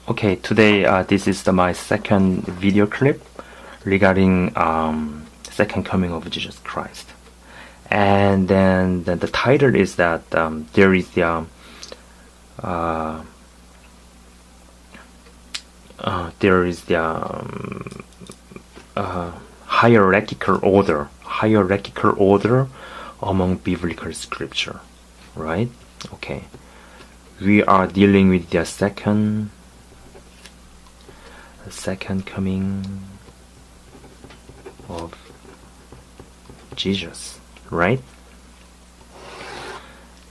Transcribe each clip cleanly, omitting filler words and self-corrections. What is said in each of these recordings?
Okay, today this is my second video clip regarding second coming of Jesus Christ, and then the title is that there is the hierarchical order among biblical scripture, right? Okay, we are dealing with the second coming of Jesus, right?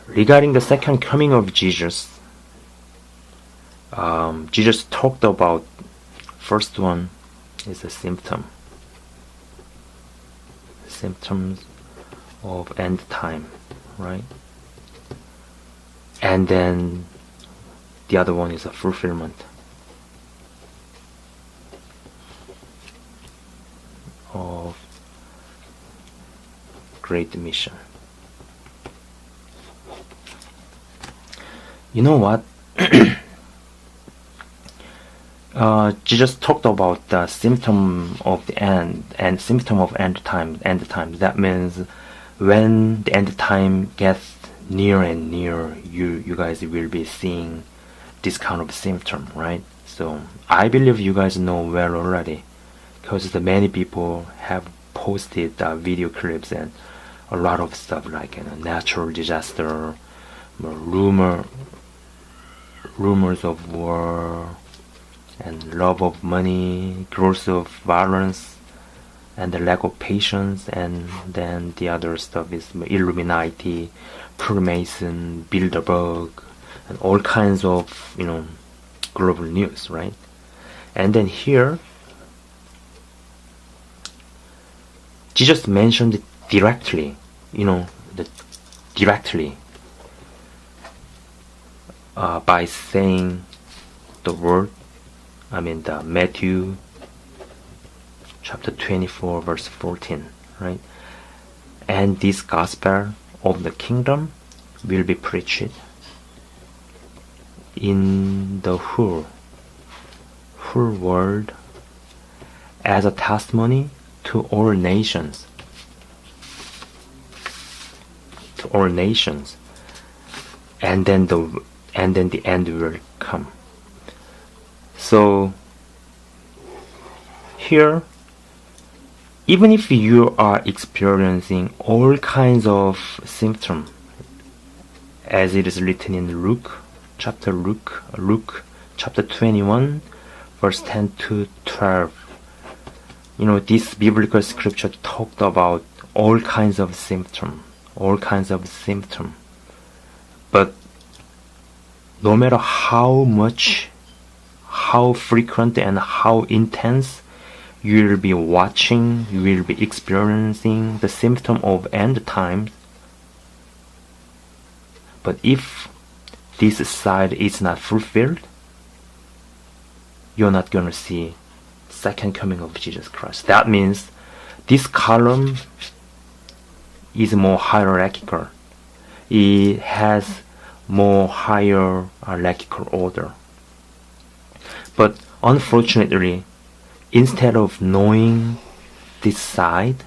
Regarding the second coming of Jesus, Jesus talked about, first one is a symptoms of end time, right? And then the other one is a fulfillment of great mission. You know what? Jesus talked about the symptom of the end and symptom of end time. That means when the end time gets near and near, you guys will be seeing this kind of symptom, right? So I believe you guys know well already, because many people have posted video clips and a lot of stuff like natural disaster, rumors of war, and love of money, growth of violence, and the lack of patience, and then the other stuff is Illuminati, Freemason, Bilderberg, and all kinds of global news, right? And then here Jesus mentioned it directly, by saying the word, the Matthew chapter 24 verse 14, right? And this gospel of the kingdom will be preached in the whole world as a testimony to all nations, and then the end will come. So here, even if you are experiencing all kinds of symptoms, as it is written in Luke chapter 21 verse 10 to 12, this biblical scripture talked about all kinds of symptoms. But no matter how much, how frequent, and how intense you will be watching, you will be experiencing the symptom of end times, but if this side is not fulfilled, you're not going to see second coming of Jesus Christ. That means this column is more hierarchical. It has more hierarchical order. But unfortunately, instead of knowing this side,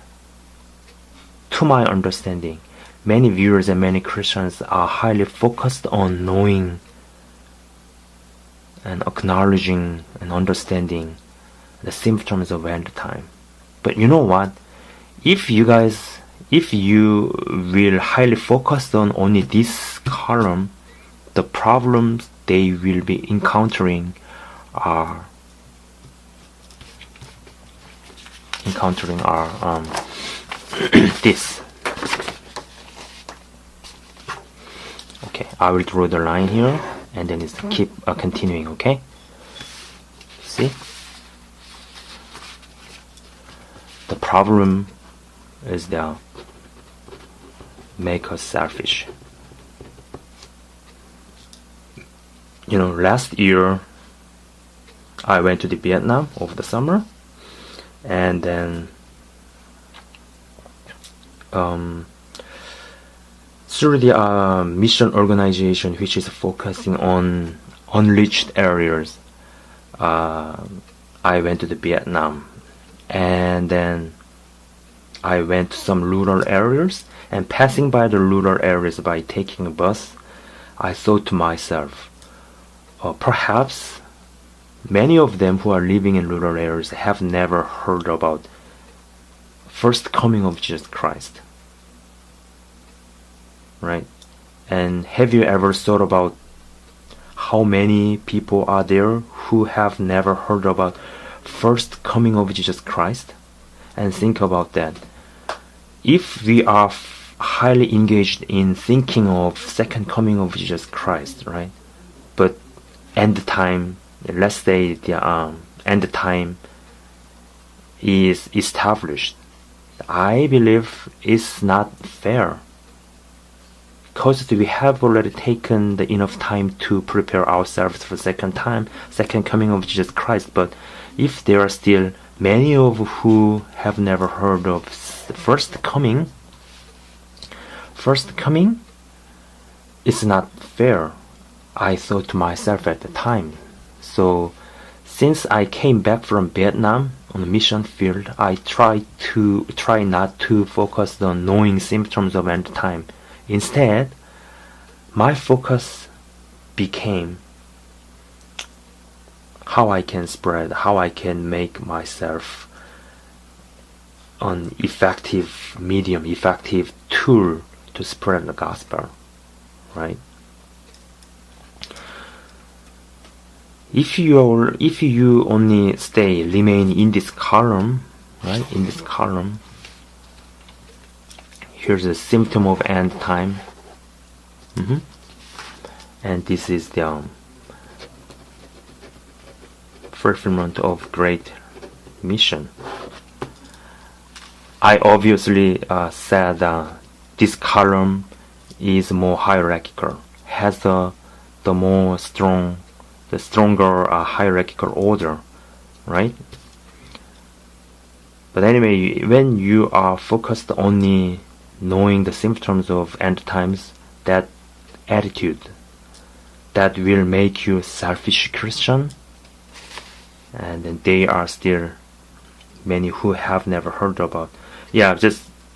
to my understanding, many viewers and many Christians are highly focused on knowing and acknowledging and understanding the symptoms of end time. But you know what? If you will highly focus on only this column, the problems they will be encountering are this. Okay, I will draw the line here, and then it's keep continuing. Okay, see, the problem is the make us selfish. Last year I went to the Vietnam over the summer, and then through the mission organization which is focusing on unreached areas, I went to the Vietnam, and then I went to some rural areas, and passing by the rural areas by taking a bus, I thought to myself, perhaps many of them who are living in rural areas have never heard about first coming of Jesus Christ, right? And have you ever thought about how many people are there who have never heard about first coming of Jesus Christ? And think about that. If we are highly engaged in thinking of second coming of Jesus Christ, right? But end time, let's say the end time is established, I believe it's not fair, because we have already taken the enough time to prepare ourselves for second coming of Jesus Christ. But if there are still many of who have never heard of first coming, it's not fair, I thought to myself at the time. So since I came back from Vietnam on the mission field, I try not to focus on knowing symptoms of end time. Instead, my focus became how I can spread, how I can make myself an effective medium, effective tool to spread the gospel, right? If you only remain in this column, right? In this column, here's a symptom of end time, and this is the fulfillment of great mission. I obviously said this column is more hierarchical, has the stronger hierarchical order, right? But anyway, when you are focused only knowing the symptoms of end times, that attitude that will make you selfish Christian, and then there are still many who have never heard about.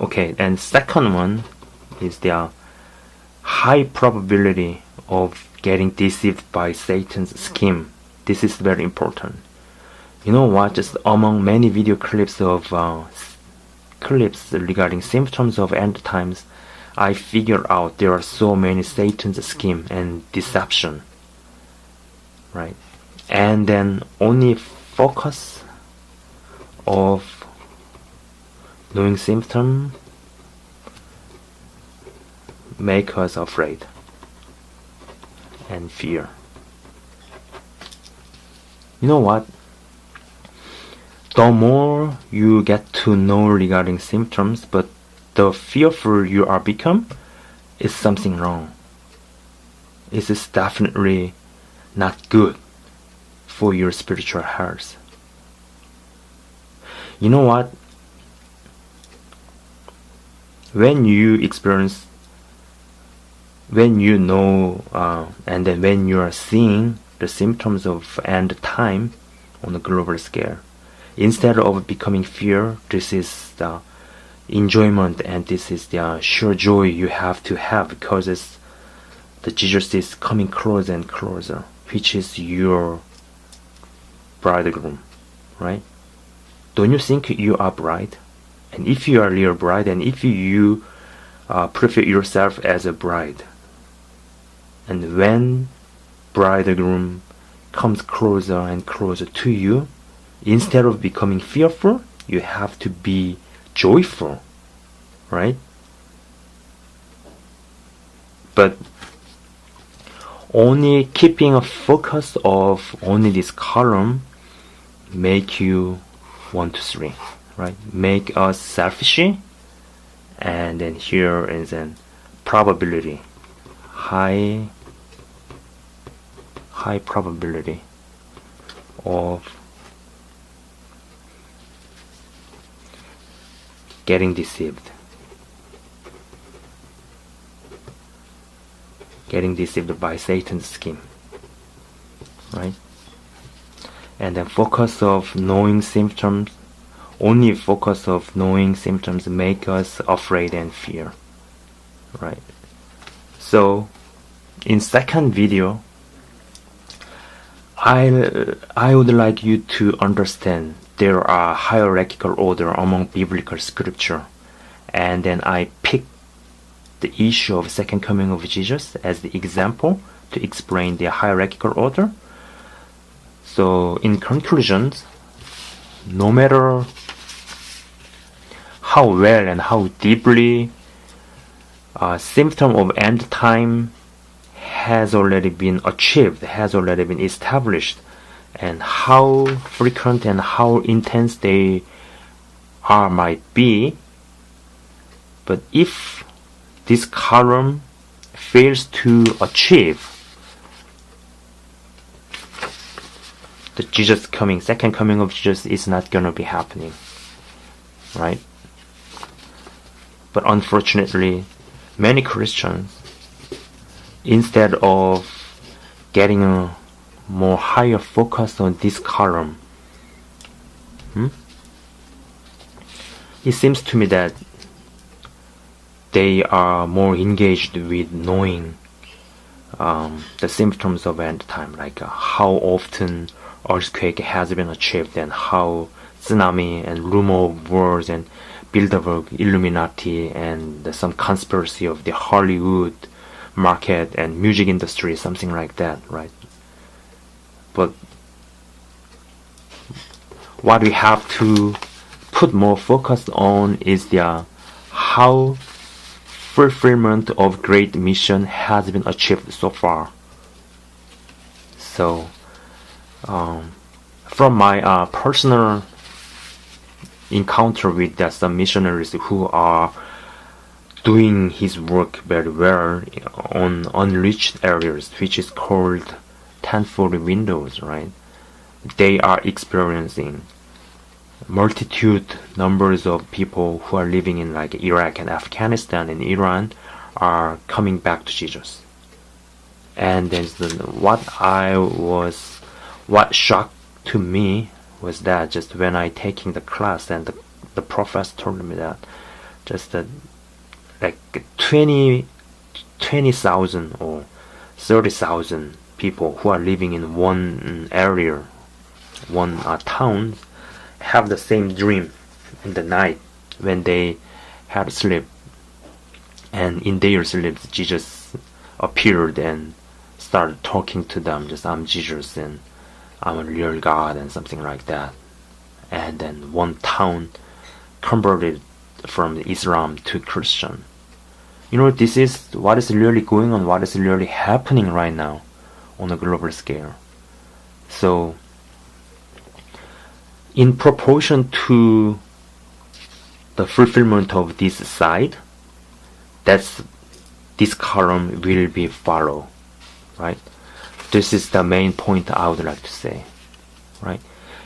Okay. And second one is the high probability of getting deceived by Satan's scheme. This is very important. You know what? Just among many video clips regarding symptoms of end times, I figure out there are so many Satan's scheme and deception, right? And then only focus of knowing symptom make us afraid and fear. You know what? The more you get to know regarding symptoms, but the fearful you are become, is something wrong. It is definitely not good for your spiritual health. You know what? When you know, and then when you are seeing the symptoms of end time on a global scale, instead of becoming fear, this is the enjoyment, and this is the sure joy you have to have, because the Jesus is coming closer and closer, which is your bridegroom, right? Don't you think you are bride? And if you are real bride, and if you prefer yourself as a bride, and when bridegroom comes closer and closer to you, instead of becoming fearful, you have to be joyful, right? But only keeping a focus of only this column make you 1, 2, 3, right? Make us selfish, and then here is an probability, high probability of getting deceived by Satan's scheme, right? And then focus of knowing symptoms, only focus of knowing symptoms make us afraid and fear, right? So in second video, I would like you to understand there are hierarchical order among biblical scripture, and then I pick the issue of second coming of Jesus as the example to explain the hierarchical order. So in conclusions, no matter how well and how deeply symptom of end time has already been achieved, has already been established, and how frequent and how intense they are might be, but if this column fails to achieve the Jesus coming, second coming of Jesus is not gonna be happening, right? But unfortunately, many Christians, instead of getting a more higher focus on this column, it seems to me that they are more engaged with knowing the symptoms of end time, like how often earthquake has been achieved, and how tsunami and rumor of wars and Bilderberg, Illuminati, and some conspiracy of the Hollywood market and music industry, something like that, right? But what we have to put more focus on is the how fulfillment of great mission has been achieved so far. So from my personal encounter with some missionaries who are doing his work very well on unreached areas, which is called tenfold windows, right? They are experiencing multitude numbers of people who are living in like Iraq and Afghanistan and Iran are coming back to Jesus. And then what shocked to me was that just when I taking the class, and the professor told me that just like 20,000 or 30,000 people who are living in one area, one town, have the same dream in the night when they had sleep, and in their sleep Jesus appeared and started talking to them, just I'm Jesus and I'm a real God and something like that. And then one town converted from Islam to Christian. You know, this is what is really going on, what is really happening right now on a global scale. So in proportion to the fulfillment of this side, this column will be followed, right? This is the main point I would like to say, right?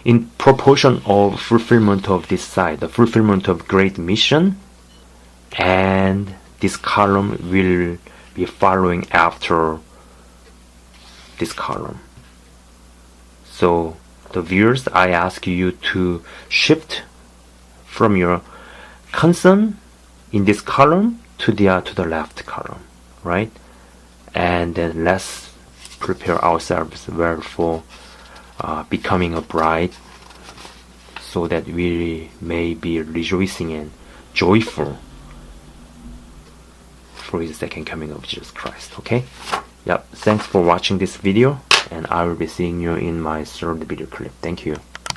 In proportion of fulfillment of this side, the fulfillment of great mission, and this column will be following after this column. So the viewers, I ask you to shift from your concern in this column to the left column, right? And then let's prepare ourselves well for becoming a bride, so that we may be rejoicing and joyful for his second coming of Jesus Christ. Okay? Yep. Thanks for watching this video, and I will be seeing you in my third video clip. Thank you.